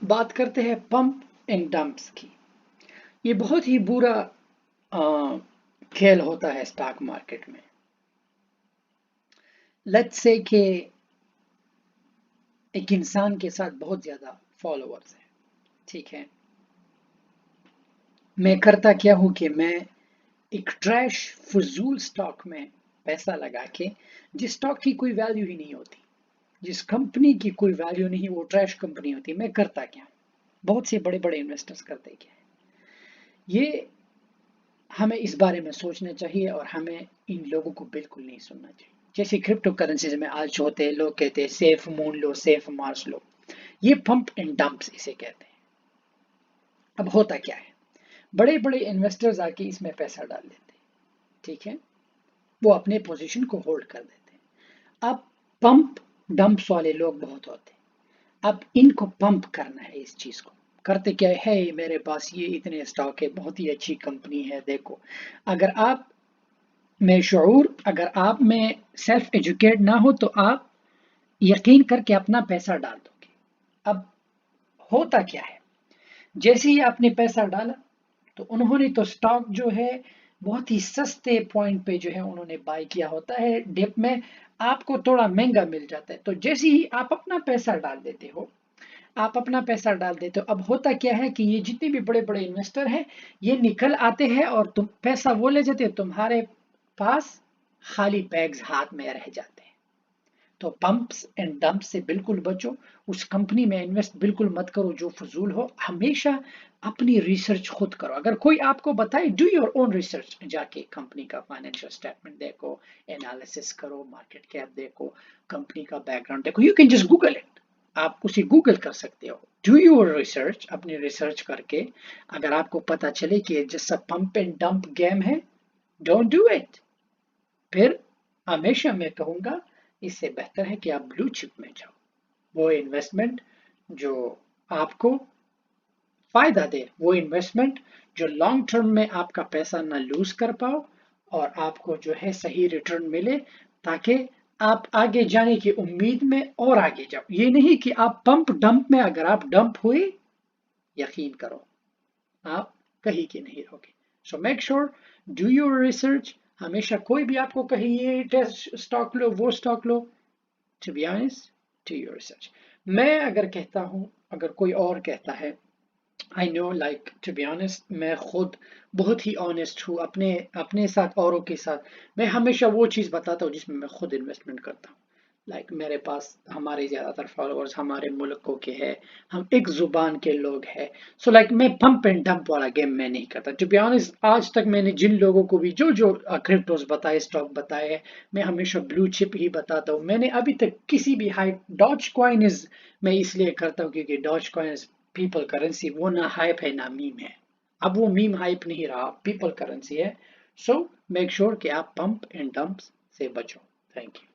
بات کرتے ہیں پمپ اینڈ ڈمپس کی. یہ بہت ہی برا کھیل ہوتا ہے سٹاک مارکیٹ میں. لیٹس سے کہ ایک انسان کے ساتھ بہت زیادہ فالوورز ہیں. ٹھیک ہے، میں کرتا کیا ہوں کہ میں ایک ٹریش فضول سٹاک میں پیسہ لگا کے، جس سٹاک کی کوئی ویلیو ہی نہیں ہوتی، جس کمپنی کی کوئی ویلیو نہیں، وہ ٹریش کمپنی ہوتی، میں کرتا کیا ہوں، بہت سے بڑے بڑے انویسٹرز کرتے کیا ہے. یہ ہمیں اس بارے میں سوچنا چاہیے اور ہمیں ان لوگوں کو بالکل نہیں سننا چاہیے. جیسے کرپٹو کرنسیز میں آج ہوتے ہیں، لوگ کہتے ہیں سیف مون لو، سیف مارس لو. یہ پمپ اینڈ ڈمپس اسے کہتے ہیں. اب ہوتا کیا ہے، بڑے بڑے انویسٹرز آ کے اس میں پیسہ ڈال دیتے ہیں. ٹھیک ہے، وہ اپنے پوزیشن کو ہولڈ کر دیتے ہیں. اب پمپ ڈمپس والے لوگ بہت ہوتے ہیں. اب ان کو پمپ کرنا ہے اس چیز کو. کرتے کیا ہے، میرے پاس یہ اتنے سٹاک ہے، بہت ہی اچھی کمپنی ہے، دیکھو. اگر آپ میں شعور، اگر آپ میں سیلف ایجوکیٹ نہ ہو تو آپ یقین کر کے اپنا پیسہ ڈال دو گے. اب ہوتا کیا ہے، جیسے ہی آپ نے پیسہ ڈالا تو انہوں نے تو سٹاک جو ہے بہت ہی سستے پوائنٹ پہ جو ہے انہوں نے بائی کیا ہوتا ہے. ڈپ میں آپ کو تھوڑا مہنگا مل جاتا ہے. تو جیسے ہی آپ اپنا پیسہ ڈال دیتے ہو، اب ہوتا کیا ہے کہ یہ جتنے بھی بڑے بڑے انویسٹر ہیں، یہ نکل آتے ہیں اور تم پیسہ وہ لے جاتے، تمہارے پاس خالی بیگز ہاتھ میں رہ جاتے ہیں. تو پمپس اینڈ ڈمپس سے بالکل بچو. اس کمپنی میں انویسٹ بالکل مت کرو جو فضول ہو. ہمیشہ اپنی ریسرچ خود کرو. اگر کوئی آپ کو بتائے، ڈو یور اون ریسرچ. جا کے کمپنی کا فائنینشیل اسٹیٹمنٹ دیکھو، انالیسس کرو، مارکیٹ کیپ دیکھو، کمپنی کا بیک گراؤنڈ دیکھو. You can just Google it. آپ اسے گوگل کر سکتے ہو. ڈو یور ریسرچ، اپنی ریسرچ کر کے اگر آپ کو پتا چلے کہ جیسا پمپ اینڈ ڈمپ گیم ہے، ڈونٹ ڈو اٹ. پھر ہمیشہ میں کہوں گا اس سے بہتر ہے کہ آپ بلو چپ میں جاؤ. وہ انویسٹمنٹ جو آپ کو فائدہ دے، وہ انویسٹمنٹ جو لانگ ٹرم میں آپ کا پیسہ نہ لوز کر پاؤ اور آپ کو جو ہے صحیح ریٹرن ملے، تاکہ آپ آگے جانے کی امید میں اور آگے جاؤ. یہ نہیں کہ آپ پمپ ڈمپ میں اگر آپ ڈمپ ہوئے، یقین کرو آپ کہیں کے نہیں رہو گے. So make sure do your research. ہمیشہ کوئی بھی آپ کو کہیں یہ ٹیسٹ اسٹاک لو، وہ اسٹاک لو، to be honest do your research. میں اگر کہتا ہوں، اگر کوئی اور کہتا ہے، I know, like, to be honest, میں خود بہت ہی آنےسٹ ہوں اپنے ساتھ، اوروں کے ساتھ. میں ہمیشہ وہ چیز بتاتا ہوں جس میں خود انویسٹمنٹ کرتا ہوں. لائک میرے پاس ہمارے زیادہ تر فالوورز ہمارے ملکوں کے ہیں، ہم ایک زبان کے لوگ ہیں. سو لائک میں پمپ اینڈ ڈمپ والا گیم میں نہیں کرتا. ٹو بی آنےسٹ، آج تک میں نے جن لوگوں کو بھی جو کرپٹوز بتائے، اسٹاک بتائے، میں ہمیشہ بلو چپ ہی بتاتا ہوں. میں نے ابھی تک کسی بھی ڈاج کوائنز میں اس لیے کرتا ہوں کیونکہ ڈاج کوائنز پیپل کرنسی، وہ نہ ہائپ ہے نہ میم ہے. اب وہ میم ہائپ نہیں رہا، پیپل کرنسی ہے. سو میک شور کہ آپ پمپ اینڈ ڈمپس سے بچو. Thank you.